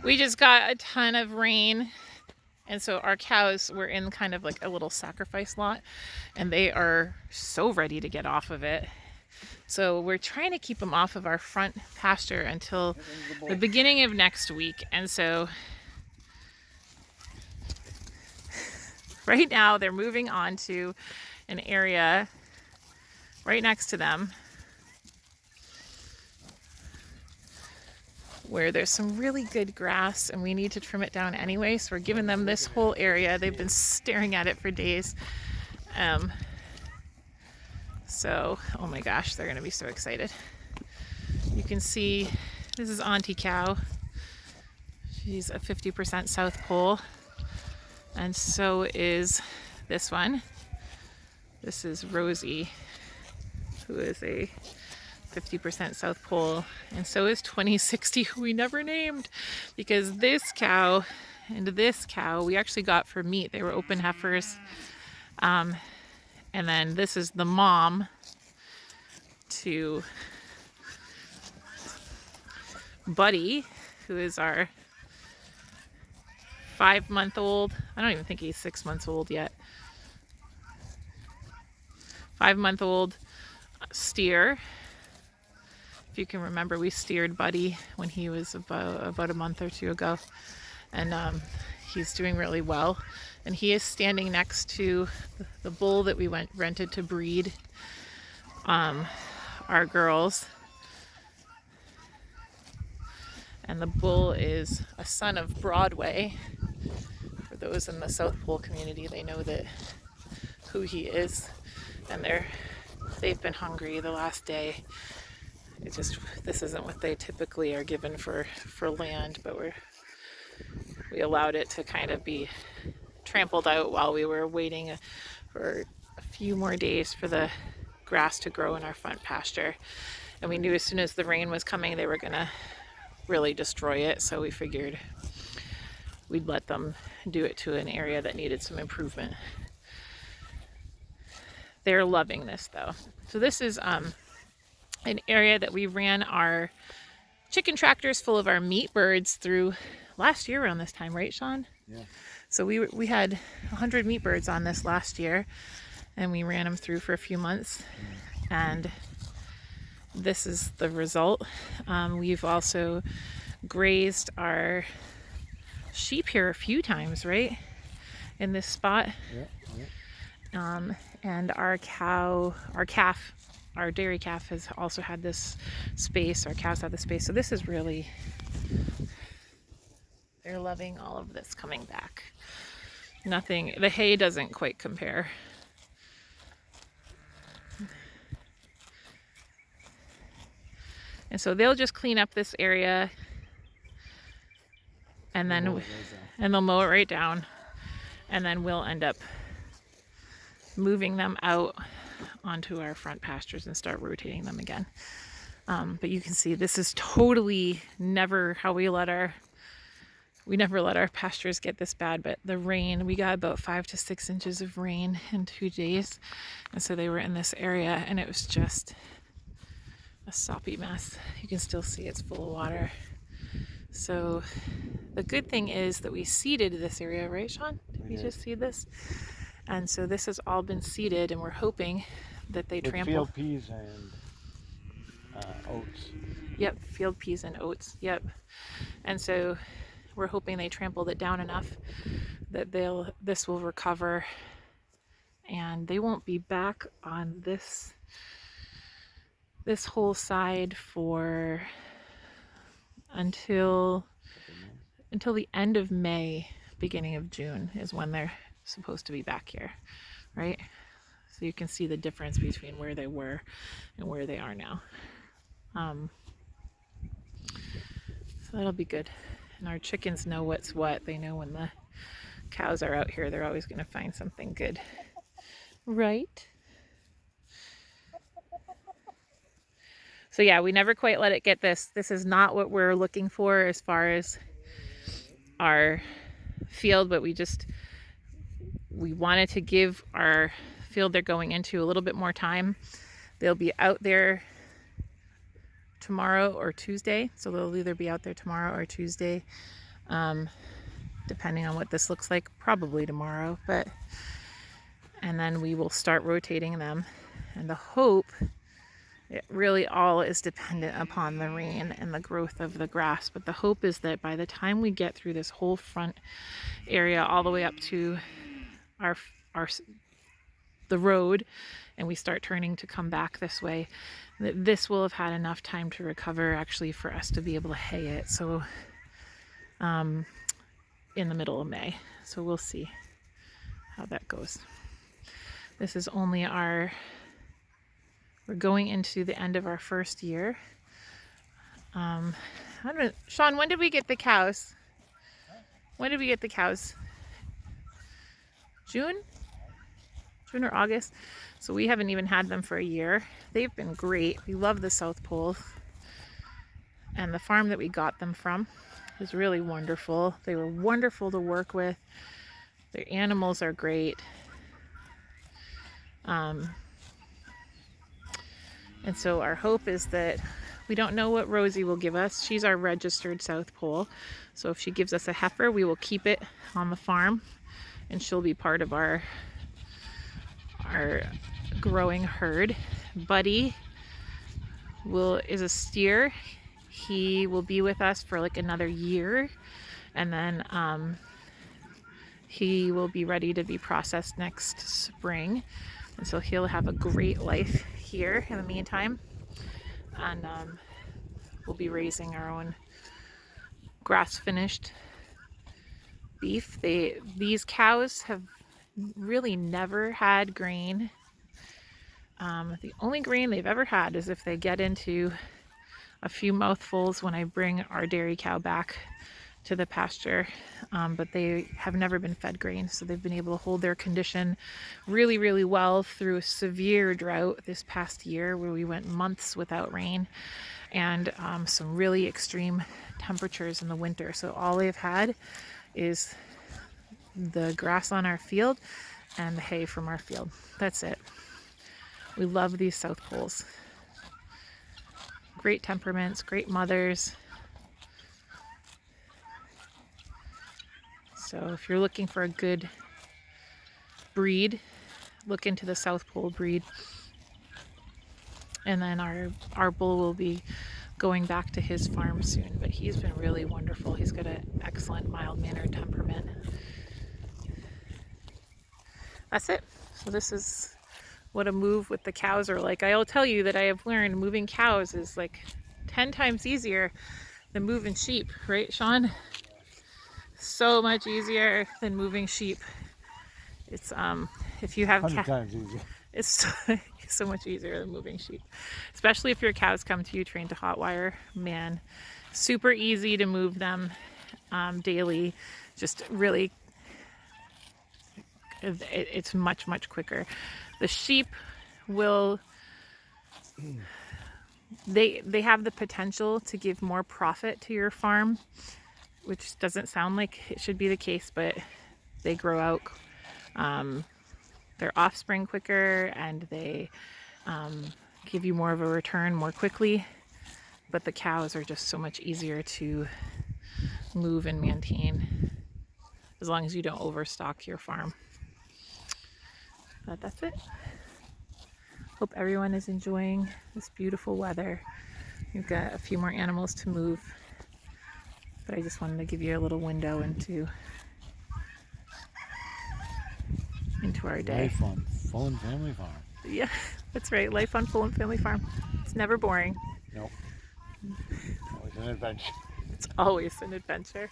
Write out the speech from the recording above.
We just got a ton of rain, and so our cows were in kind of like a little sacrifice lot, and they are so ready to get off of it. So we're trying to keep them off of our front pasture until the beginning of next week. And so right now they're moving on to an area right next to them where there's some really good grass, and we need to trim it down anyway. So we're giving them this whole area. They've been staring at it for days. So, oh my gosh, they're gonna be so excited. You can see this is Auntie Cow. She's a 50% South Pole, and so is this one. This is Rosie, who is a 50% South Pole, and so is 2060, who we never named, because this cow and this cow we actually got for meat. They were open heifers. And then this is the mom to Buddy, who is our 5-month-old. I don't even think he's 6 months old yet. 5-month-old steer. If you can remember, we steered Buddy when he was about a month or two ago, and he's doing really well. And he is standing next to the bull that we rented to breed our girls. And the bull is a son of Broadway. For those in the South Pole community, they know that who he is, and they've been hungry the last day. This isn't what they typically are given for land, but we allowed it to kind of be trampled out while we were waiting for a few more days for the grass to grow in our front pasture. And we knew as soon as the rain was coming, they were gonna really destroy it. So we figured we'd let them do it to an area that needed some improvement. They're loving this though. So this is an area that we ran our chicken tractors full of our meat birds through last year around this time, right, Sean? Yeah. So we had 100 meat birds on this last year, and we ran them through for a few months, and this is the result. We've also grazed our sheep here a few times, right, in this spot. Yeah. And our dairy calf has also had this space. Our cows have the space. So this is really, they're loving all of this coming back. Nothing, the hay doesn't quite compare. And so they'll just clean up this area, and then they'll mow it right down, and then we'll end up moving them out onto our front pastures and start rotating them again. But you can see this is totally never how we never let our pastures get this bad. But the rain, we got about 5 to 6 inches of rain in 2 days, and so they were in this area, and it was just a soppy mess. You can still see it's full of water. So the good thing is that we seeded this area, right, Sean? Did we just seed this? And so this has all been seeded, and we're hoping that they trample. Field peas and oats. Yep, field peas and oats. Yep. And so we're hoping they trampled it down enough that this will recover, and they won't be back on this whole side for until the end of May, beginning of June is when they're supposed to be back here, right? So you can see the difference between where they were and where they are now. So that'll be good. And our chickens know what's what. They know when the cows are out here, they're always going to find something good, right? So yeah, we never quite let it get this. This is not what we're looking for as far as our field, but we wanted to give our field they're going into a little bit more time. They'll be out there tomorrow or Tuesday. So they'll either be out there tomorrow or Tuesday. depending on what this looks like, probably tomorrow. And then we will start rotating them. And the hope, it really all is dependent upon the rain and the growth of the grass. But the hope is that by the time we get through this whole front area all the way up to our the road, and we start turning to come back this way, that this will have had enough time to recover actually for us to be able to hay it. So in the middle of May. So we'll see how that goes. This is only we're going into the end of our first year. I don't know, Sean, when did we get the cows? When did we get the cows? June or August? So we haven't even had them for a year. They've been great. We love the South Poles. And the farm that we got them from is really wonderful. They were wonderful to work with. Their animals are great. And so our hope is that we don't know what Rosie will give us. She's our registered South Pole. So if she gives us a heifer, we will keep it on the farm and she'll be part of our growing herd. Buddy is a steer. He will be with us for like another year, and then he will be ready to be processed next spring, and so he'll have a great life here in the meantime. And we'll be raising our own grass finished beef. These cows have really never had grain. The only grain they've ever had is if they get into a few mouthfuls when I bring our dairy cow back to the pasture, but they have never been fed grain, so they've been able to hold their condition really, really well through a severe drought this past year where we went months without rain, and some really extreme temperatures in the winter. So all they've had is the grass on our field and the hay from our field. That's it. We love these South Poles. Great temperaments, great mothers. So if you're looking for a good breed, look into the South Pole breed. And then our bull will be going back to his farm soon, but he's been really wonderful. He's got an excellent mild-mannered temperament. That's it. So this is what a move with the cows are like. I'll tell you that I have learned moving cows is like 10 times easier than moving sheep, right, Sean? So much easier than moving sheep. It's if you have 100 times easier. It's so much easier than moving sheep, especially if your cows come to you trained to hot wire. Man, super easy to move them daily. Just really, it's much quicker. The sheep will, they have the potential to give more profit to your farm, which doesn't sound like it should be the case, but they grow out their offspring quicker, and they give you more of a return more quickly. But the cows are just so much easier to move and maintain as long as you don't overstock your farm. But that's it. Hope everyone is enjoying this beautiful weather. We've got a few more animals to move, but I just wanted to give you a little window into our day. Life on Fulham Family Farm. Yeah, that's right. Life on Fulham Family Farm. It's never boring. Nope. Always an adventure. It's always an adventure.